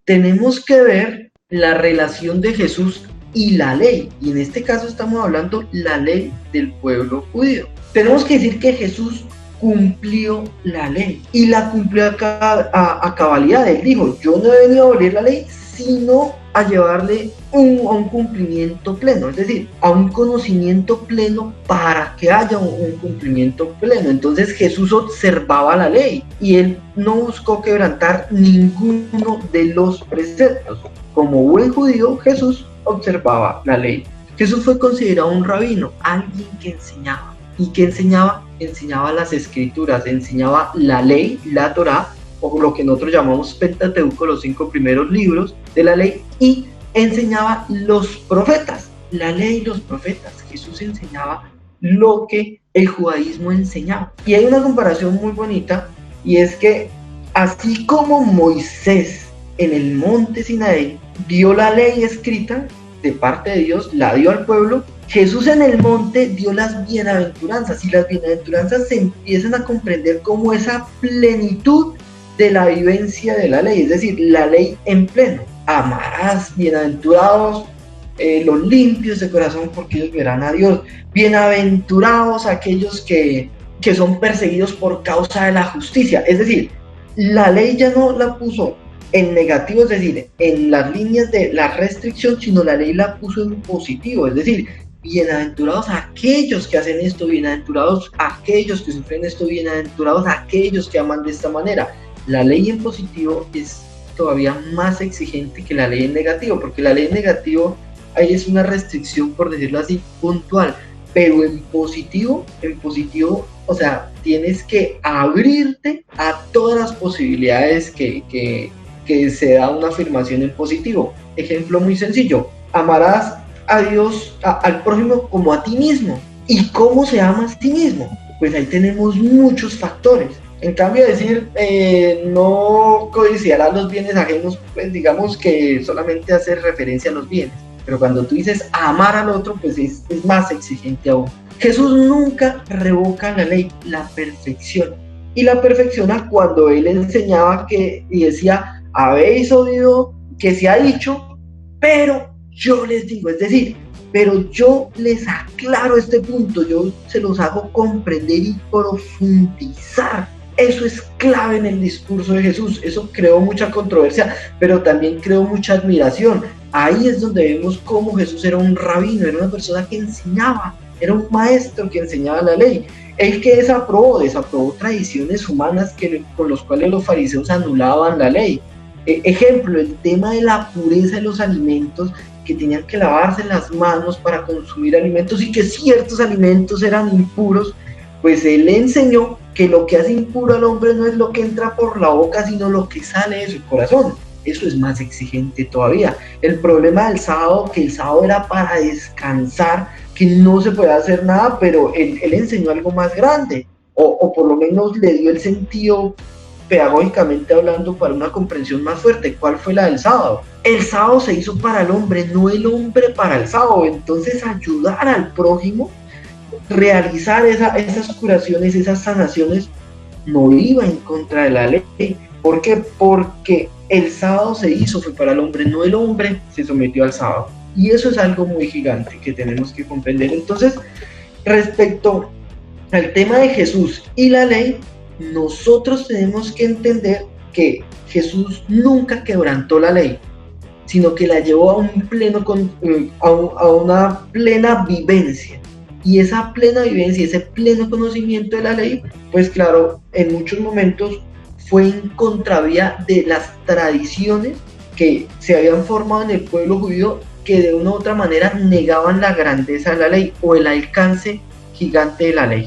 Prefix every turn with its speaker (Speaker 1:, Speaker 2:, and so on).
Speaker 1: Tenemos que ver la relación de Jesús y la ley, y en este caso estamos hablando la ley del pueblo judío. Tenemos que decir que Jesús cumplió la ley y la cumplió a cabalidad. Él dijo: yo no he venido a abolir la ley, sino a llevarle a un cumplimiento pleno, es decir, a un conocimiento pleno para que haya un cumplimiento pleno. Entonces Jesús observaba la ley y él no buscó quebrantar ninguno de los preceptos. Como buen judío, Jesús observaba la ley. Jesús fue considerado un rabino, alguien que enseñaba. ¿Y qué enseñaba? Enseñaba las escrituras, enseñaba la ley, la Torá, o lo que nosotros llamamos Pentateuco, los 5 primeros libros de la ley, y enseñaba los profetas, la ley y los profetas. Jesús enseñaba lo que el judaísmo enseñaba. Y hay una comparación muy bonita, y es que así como Moisés en el monte Sinaí dio la ley escrita de parte de Dios, la dio al pueblo, Jesús en el monte dio las bienaventuranzas, y las bienaventuranzas se empiezan a comprender como esa plenitud de la vivencia de la ley, es decir, la ley en pleno. Amarás, bienaventurados los limpios de corazón, porque ellos verán a Dios. Bienaventurados aquellos que son perseguidos por causa de la justicia. Es decir, la ley ya no la puso en negativo, es decir, en las líneas de la restricción, sino la ley la puso en positivo, es decir, bienaventurados aquellos que hacen esto, bienaventurados aquellos que sufren esto, bienaventurados aquellos que aman de esta manera. La ley en positivo es todavía más exigente que la ley en negativo, porque la ley en negativo ahí es una restricción, por decirlo así, puntual, pero en positivo, o sea, tienes que abrirte a todas las posibilidades que se da una afirmación en positivo. Ejemplo muy sencillo: amarás a Dios, al prójimo como a ti mismo. ¿Y cómo se ama a ti mismo? Pues ahí tenemos muchos factores. En cambio, decir no codiciarás los bienes ajenos, pues digamos que solamente hace referencia a los bienes. Pero cuando tú dices amar al otro, pues es más exigente aún. Jesús nunca revoca la ley, la perfecciona. Y la perfecciona cuando él enseñaba y decía: habéis oído que se ha dicho, pero yo les digo, es decir, pero yo les aclaro este punto, yo se los hago comprender y profundizar. Eso es clave en el discurso de Jesús. Eso creó mucha controversia, pero también creó mucha admiración. Ahí es donde vemos cómo Jesús era un rabino, era una persona que enseñaba, era un maestro que enseñaba la ley. Él que desaprobó tradiciones humanas con los cuales los fariseos anulaban la ley. Ejemplo, el tema de la pureza de los alimentos, que tenían que lavarse las manos para consumir alimentos y que ciertos alimentos eran impuros. Pues él le enseñó que lo que hace impuro al hombre no es lo que entra por la boca, sino lo que sale de su corazón. Eso es más exigente todavía. El problema del sábado, que el sábado era para descansar, que no se podía hacer nada, pero él enseñó algo más grande, o por lo menos le dio el sentido, pedagógicamente hablando, para una comprensión más fuerte. ¿Cuál fue la del sábado? El sábado se hizo para el hombre, no el hombre para el sábado. Entonces, ayudar al prójimo, realizar esas curaciones, esas sanaciones, no iba en contra de la ley. ¿Por qué? Porque el sábado se hizo, fue para el hombre, no el hombre se sometió al sábado. Y eso es algo muy gigante que tenemos que comprender. Entonces, respecto al tema de Jesús y la ley, nosotros tenemos que entender que Jesús nunca quebrantó la ley, sino que la llevó a una plena vivencia. Y esa plena vivencia, ese pleno conocimiento de la ley, pues claro, en muchos momentos fue en contravía de las tradiciones que se habían formado en el pueblo judío, que de una u otra manera negaban la grandeza de la ley o el alcance gigante de la ley.